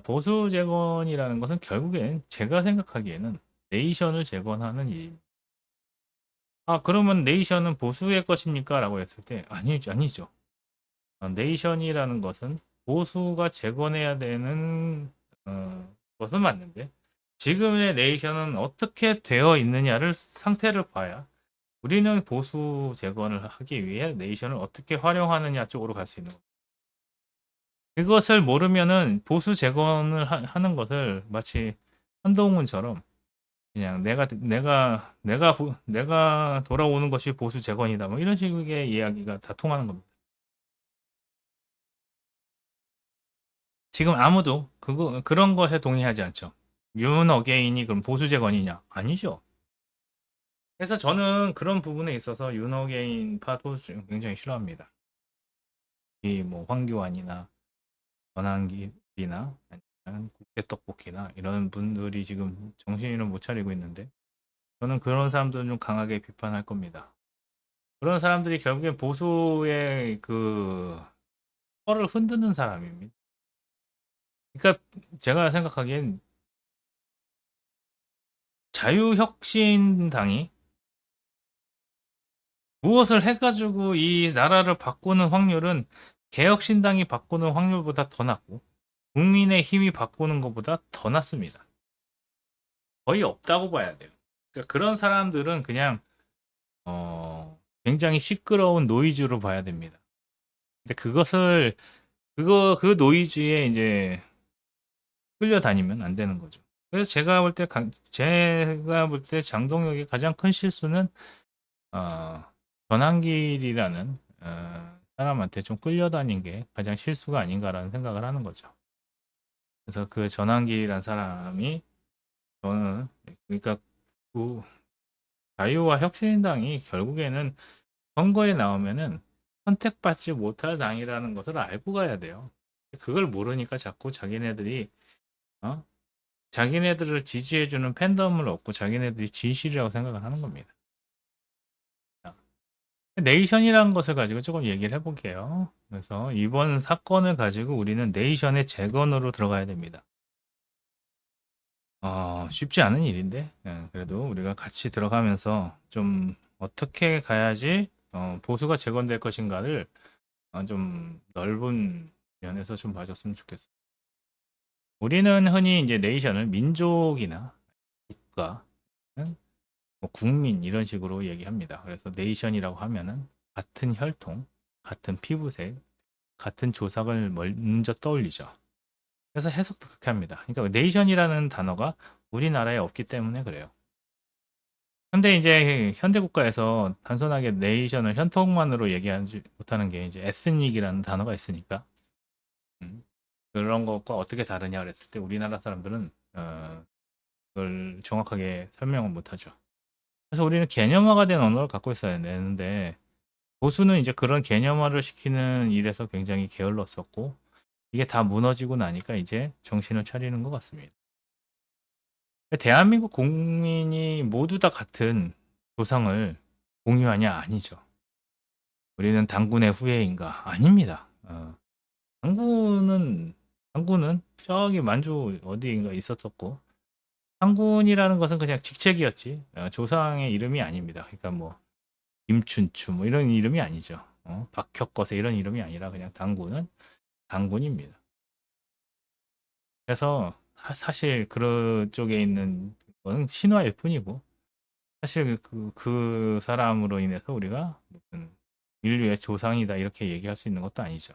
보수 재건이라는 것은 결국엔 제가 생각하기에는 네이션을 재건하는 일입니다. 그러면 네이션은 보수의 것입니까? 라고 했을 때 아니죠. 네이션이라는 것은 보수가 재건해야 되는 것은 맞는데 지금의 네이션은 어떻게 되어 있느냐를 상태를 봐야 우리는 보수 재건을 하기 위해 네이션을 어떻게 활용하느냐 쪽으로 갈 수 있는 거예요. 그것을 모르면은 보수 재건을 하는 것을 마치 한동훈처럼 그냥 내가 돌아오는 것이 보수 재건이다. 뭐 이런 식의 이야기가 다 통하는 겁니다. 지금 아무도 그런 것에 동의하지 않죠. 윤 어게인이 그럼 보수 재건이냐? 아니죠. 그래서 저는 그런 부분에 있어서 윤 어게인 파도 굉장히 싫어합니다. 이 뭐 황교안이나 전환길이나 아니면 국대떡볶이나 이런 분들이 지금 정신을 못 차리고 있는데 저는 그런 사람들은 좀 강하게 비판할 겁니다. 그런 사람들이 결국엔 보수의 그 펄을 흔드는 사람입니다. 그러니까 제가 생각하기엔 자유혁신당이 무엇을 해가지고 이 나라를 바꾸는 확률은 개혁신당이 바꾸는 확률보다 더 낮고 국민의 힘이 바꾸는 것보다 더 낮습니다. 거의 없다고 봐야 돼요. 그러니까 그런 사람들은 그냥 굉장히 시끄러운 노이즈로 봐야 됩니다. 근데 그 노이즈에 이제 끌려다니면 안 되는 거죠. 그래서 제가 볼 때 장동혁의 가장 큰 실수는 어, 전환길이라는 사람한테 좀 끌려다닌 게 가장 실수가 아닌가라는 생각을 하는 거죠. 그래서 그 전환길이라는 사람이 저는 그러니까 그 자유와 혁신당이 결국에는 선거에 나오면은 선택받지 못할 당이라는 것을 알고 가야 돼요. 그걸 모르니까 자꾸 어? 자기네들을 지지해주는 팬덤을 얻고 자기네들이 진실이라고 생각을 하는 겁니다. 네이션이라는 것을 가지고 조금 얘기를 해볼게요. 그래서 이번 사건을 가지고 우리는 네이션의 재건으로 들어가야 됩니다. 쉽지 않은 일인데, 그래도 우리가 같이 들어가면서 좀 어떻게 가야지 보수가 재건될 것인가를 좀 넓은 면에서 좀 봐줬으면 좋겠어요. 우리는 흔히 이제 네이션을 민족이나 국가, 뭐 국민 이런 식으로 얘기합니다. 그래서 네이션이라고 하면은 같은 혈통, 같은 피부색, 같은 조상을 먼저 떠올리죠. 그래서 해석도 그렇게 합니다. 그러니까 네이션이라는 단어가 우리나라에 없기 때문에 그래요. 근데 이제 현대 국가에서 단순하게 네이션을 혈통만으로 얘기하지 못하는 게 이제 에스닉이라는 단어가 있으니까 그런 것과 어떻게 다르냐 그랬을 때 우리나라 사람들은 그걸 정확하게 설명을 못하죠. 그래서 우리는 개념화가 된 언어를 갖고 있어야 되는데 보수는 이제 그런 개념화를 시키는 일에서 굉장히 게을렀었고 이게 다 무너지고 나니까 이제 정신을 차리는 것 같습니다. 대한민국 국민이 모두 다 같은 조상을 공유하냐? 아니죠. 우리는 당군의 후예인가? 아닙니다. 당군은 저기 만주 어디인가 있었었고 당군이라는 것은 그냥 직책이었지 조상의 이름이 아닙니다. 그러니까 뭐 김춘추 뭐 이런 이름이 아니죠. 박혁거세 이런 이름이 아니라 그냥 당군은 당군입니다. 그래서 사실 그쪽에 있는 거는 신화일 뿐이고 사실 그 사람으로 인해서 우리가 무슨 인류의 조상이다 이렇게 얘기할 수 있는 것도 아니죠.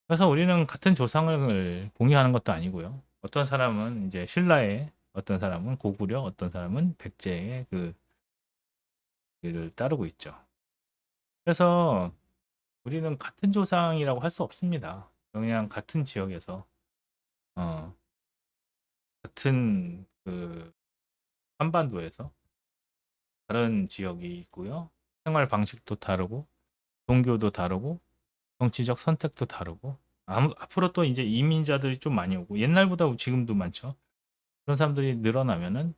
그래서 우리는 같은 조상을 공유하는 것도 아니고요. 어떤 사람은 이제 신라의 어떤 사람은 고구려, 어떤 사람은 백제의 그 길을 따르고 있죠. 그래서 우리는 같은 조상이라고 할 수 없습니다. 그냥 같은 지역에서 어, 같은 그 한반도에서 다른 지역이 있고요. 생활 방식도 다르고 종교도 다르고 정치적 선택도 다르고 앞으로 또 이제 이민자들이 좀 많이 오고 옛날보다 지금도 많죠. 그런 사람들이 늘어나면은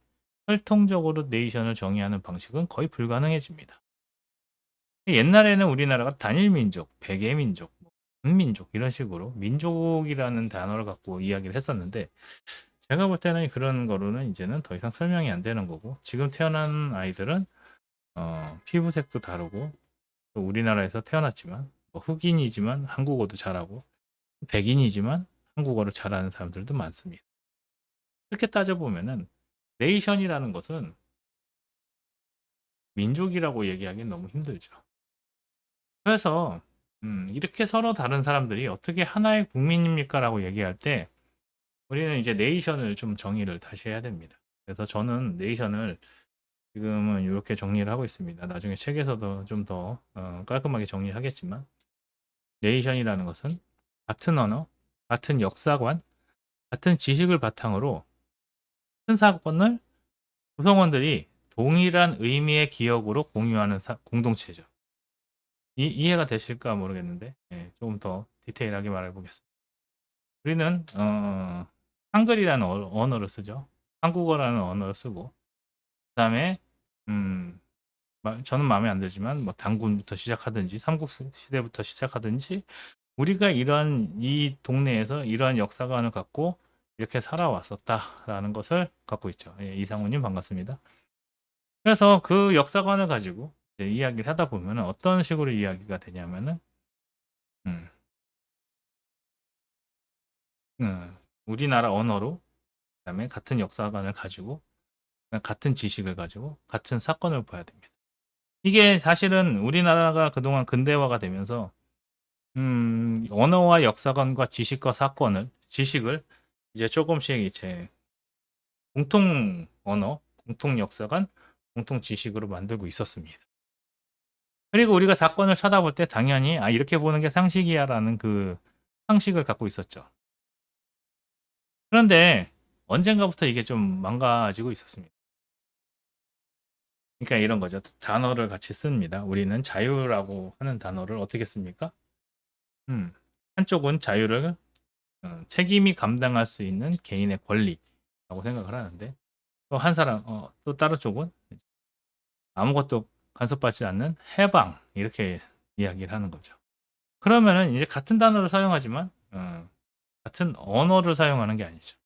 혈통적으로 네이션을 정의하는 방식은 거의 불가능해집니다. 옛날에는 우리나라가 단일 민족, 백의 민족, 반민족 이런 식으로 민족이라는 단어를 갖고 이야기를 했었는데 제가 볼 때는 그런 거로는 이제는 더 이상 설명이 안 되는 거고 지금 태어난 아이들은 피부색도 다르고 또 우리나라에서 태어났지만 뭐 흑인이지만 한국어도 잘하고 백인이지만 한국어를 잘하는 사람들도 많습니다. 이렇게 따져보면은 네이션이라는 것은 민족이라고 얘기하기는 너무 힘들죠. 그래서 이렇게 서로 다른 사람들이 어떻게 하나의 국민입니까라고 얘기할 때 우리는 이제 네이션을 좀 정의를 다시 해야 됩니다. 그래서 저는 네이션을 지금은 이렇게 정리를 하고 있습니다. 나중에 책에서도 좀 더 깔끔하게 정리하겠지만 네이션이라는 것은 같은 언어, 같은 역사관, 같은 지식을 바탕으로 큰 사건을 구성원들이 동일한 의미의 기억으로 공유하는 공동체죠. 이해가 되실까 모르겠는데 조금 더 디테일하게 말해 보겠습니다. 우리는 한글이라는 언어를 쓰죠. 한국어라는 언어를 쓰고 그다음에 저는 마음에 안 들지만 뭐 단군부터 시작하든지 삼국시대부터 시작하든지 우리가 이 동네에서 이러한 역사관을 갖고 이렇게 살아왔었다라는 것을 갖고 있죠. 예, 이상우님 반갑습니다. 그래서 그 역사관을 가지고 이제 이야기를 하다 보면 어떤 식으로 이야기가 되냐면은 음, 우리나라 언어로 그다음에 같은 역사관을 가지고 같은 지식을 가지고 같은 사건을 봐야 됩니다. 이게 사실은 우리나라가 그동안 근대화가 되면서 언어와 역사관과 지식과 지식을 이제 조금씩 이제 공통 언어, 공통 역사관, 공통 지식으로 만들고 있었습니다. 그리고 우리가 사건을 쳐다볼 때 당연히 이렇게 보는 게 상식이야라는 그 상식을 갖고 있었죠. 그런데 언젠가부터 이게 좀 망가지고 있었습니다. 그러니까 이런 거죠. 단어를 같이 씁니다. 우리는 자유라고 하는 단어를 어떻게 씁니까? 한쪽은 자유를 책임이 감당할 수 있는 개인의 권리라고 생각을 하는데 또 한 사람 또 다른 쪽은 아무것도 간섭받지 않는 해방 이렇게 이야기를 하는 거죠. 그러면은 이제 같은 단어를 사용하지만 같은 언어를 사용하는 게 아니죠.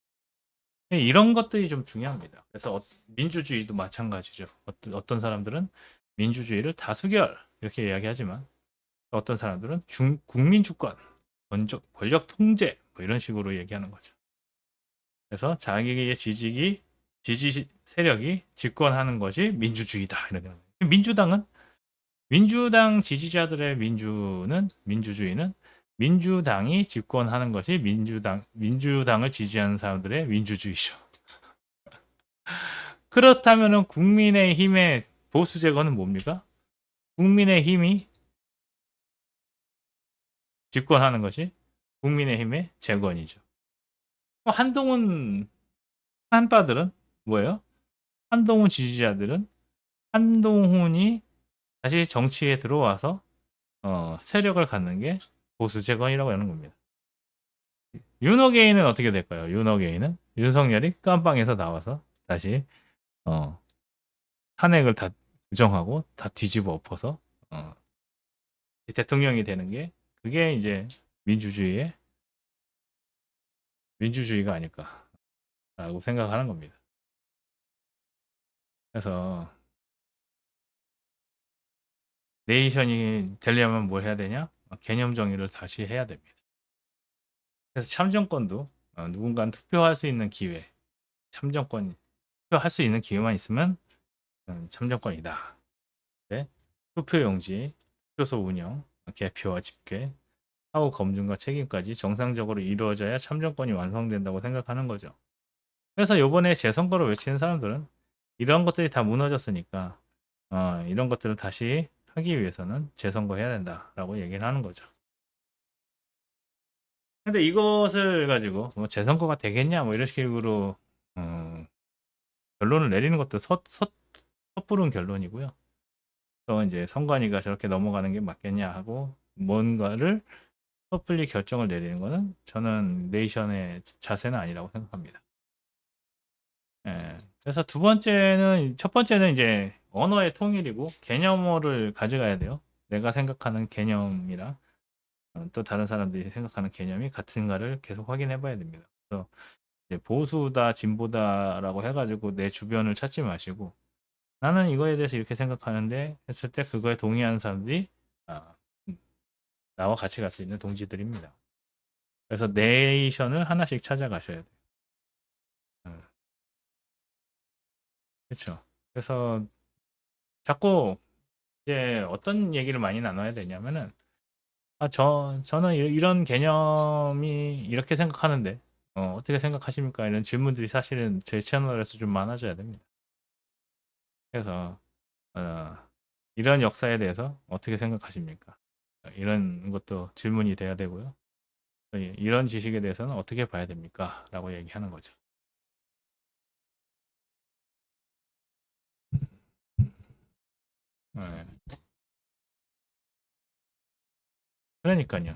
이런 것들이 좀 중요합니다. 그래서 민주주의도 마찬가지죠. 어떤 사람들은 민주주의를 다수결 이렇게 이야기하지만 어떤 사람들은 국민 주권, 권력 통제 뭐 이런 식으로 얘기하는 거죠. 그래서 자기의 지지 세력이 집권하는 것이 민주주의다. 이렇게. 민주당 지지자들의 민주주의는 민주당이 집권하는 것이 민주당을 지지하는 사람들의 민주주의죠. 그렇다면은 국민의힘의 보수 제거는 뭡니까? 국민의힘이 집권하는 것이 국민의힘의 재건이죠. 한파들은 뭐예요? 한동훈 지지자들은 한동훈이 다시 정치에 들어와서 세력을 갖는 게 보수 재건이라고 하는 겁니다. 윤호개인은 어떻게 될까요? 윤호개인은 윤석열이 깜빵에서 나와서 다시 탄핵을 다 부정하고 다 뒤집어 엎어서 대통령이 되는 게 그게 이제 민주주의가 아닐까라고 생각하는 겁니다. 그래서 네이션이 되려면 뭘 해야 되냐? 개념 정의를 다시 해야 됩니다. 그래서 참정권도 누군가는 투표할 수 있는 기회, 투표할 수 있는 기회만 있으면 참정권이다. 네? 투표용지, 투표소 운영, 개표와 집계, 사후 검증과 책임까지 정상적으로 이루어져야 참정권이 완성된다고 생각하는 거죠. 그래서 이번에 재선거를 외치는 사람들은 이런 것들이 다 무너졌으니까 이런 것들을 다시 하기 위해서는 재선거 해야 된다라고 얘기를 하는 거죠. 근데 이것을 가지고 뭐 재선거가 되겠냐 뭐 이런 식으로 결론을 내리는 것도 섣부른 결론이고요. 또 이제 선관위가 저렇게 넘어가는 게 맞겠냐 하고 뭔가를 섣불리 결정을 내리는 거는 저는 네이션의 자세는 아니라고 생각합니다. 예. 그래서 첫 번째는 이제 언어의 통일이고 개념어를 가져가야 돼요. 내가 생각하는 개념이랑 또 다른 사람들이 생각하는 개념이 같은가를 계속 확인해 봐야 됩니다. 그래서 이제 보수다, 진보다라고 해가지고 내 주변을 찾지 마시고 나는 이거에 대해서 이렇게 생각하는데 했을 때 그거에 동의하는 사람들이 아, 나와 같이 갈 수 있는 동지들입니다. 그래서 네이션을 하나씩 찾아가셔야 돼요. 그렇죠. 그래서 자꾸 이제 어떤 얘기를 많이 나눠야 되냐면은 저는 이런 개념이 이렇게 생각하는데 어떻게 생각하십니까? 이런 질문들이 사실은 제 채널에서 좀 많아져야 됩니다. 그래서 어, 이런 역사에 대해서 어떻게 생각하십니까? 이런 것도 질문이 돼야 되고요. 이런 지식에 대해서는 어떻게 봐야 됩니까? 라고 얘기하는 거죠. 네. 그러니까요.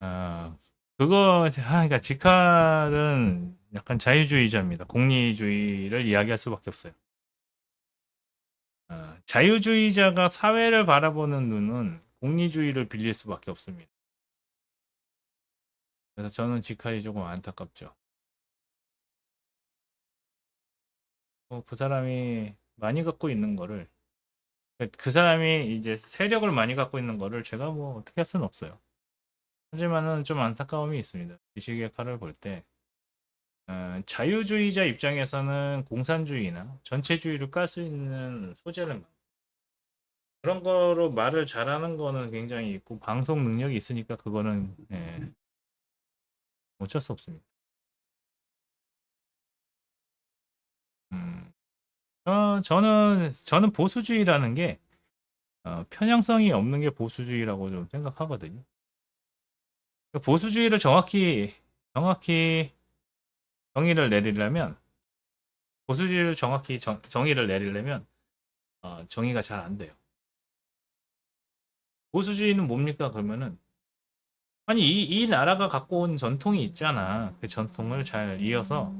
아, 그러니까 지칼은 약간 자유주의자입니다. 공리주의를 이야기할 수밖에 없어요. 자유주의자가 사회를 바라보는 눈은 공리주의를 빌릴 수밖에 없습니다. 그래서 저는 지칼이 조금 안타깝죠. 그 사람이 많이 갖고 있는 거를, 그 사람이 이제 세력을 많이 갖고 있는 거를 제가 뭐 어떻게 할 수는 없어요. 하지만은 좀 안타까움이 있습니다. 지식의 칼을 볼 때, 자유주의자 입장에서는 공산주의나 전체주의를 깔 수 있는 소재는 그런 거로 말을 잘하는 거는 굉장히 있고 방송 능력이 있으니까 그거는 어쩔 수 없습니다. 음, 저는 보수주의라는 게 편향성이 없는 게 보수주의라고 좀 생각하거든요. 보수주의를 정확히 정의를 내리려면 보수주의를 정확히 정의를 내리려면 정의가 잘 안 돼요. 보수주의는 뭡니까? 그러면은 아니 이 나라가 갖고 온 전통이 있잖아. 그 전통을 잘 이어서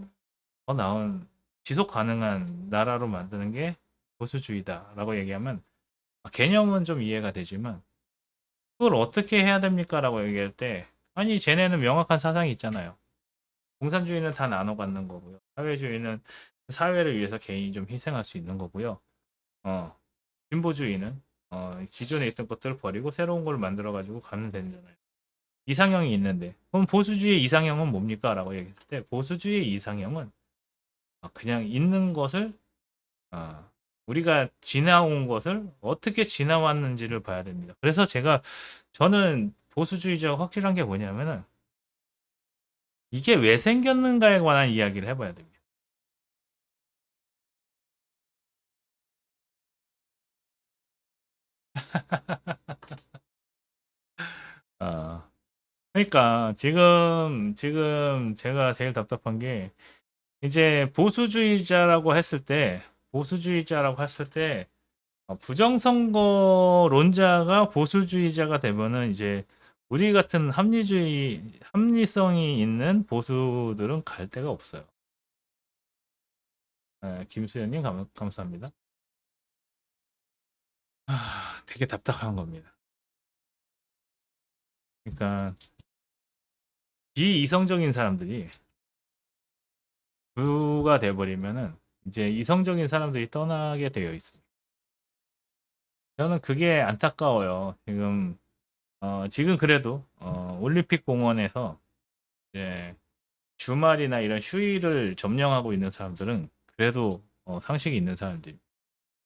더 나은 지속 가능한 나라로 만드는 게 보수주의다라고 얘기하면 개념은 좀 이해가 되지만 그걸 어떻게 해야 됩니까라고 얘기할 때 아니 쟤네는 명확한 사상이 있잖아요. 공산주의는 다 나눠 갖는 거고요. 사회주의는 사회를 위해서 개인이 좀 희생할 수 있는 거고요. 어, 진보주의는 기존에 있던 것들을 버리고 새로운 걸 만들어 가지고 가면 되잖아요. 이상형이 있는데 그럼 보수주의 이상형은 뭡니까? 라고 얘기했을 때 보수주의 이상형은 그냥 있는 것을 아, 우리가 지나온 것을 어떻게 지나왔는지를 봐야 됩니다. 그래서 저는 보수주의자가 확실한 게 뭐냐면은 이게 왜 생겼는가에 관한 이야기를 해봐야 됩니다. 아, 그러니까 지금 제가 제일 답답한 게 이제 보수주의자라고 했을 때 부정선거론자가 보수주의자가 되면은 이제 우리 같은 합리성이 있는 보수들은 갈 데가 없어요. 김수현님 감사합니다. 되게 답답한 겁니다. 그러니까 비이성적인 사람들이 부가 돼버리면은 이제 이성적인 사람들이 떠나게 되어 있습니다. 저는 그게 안타까워요. 지금 그래도 올림픽 공원에서 이제 주말이나 이런 휴일을 점령하고 있는 사람들은 그래도 상식이 있는 사람들.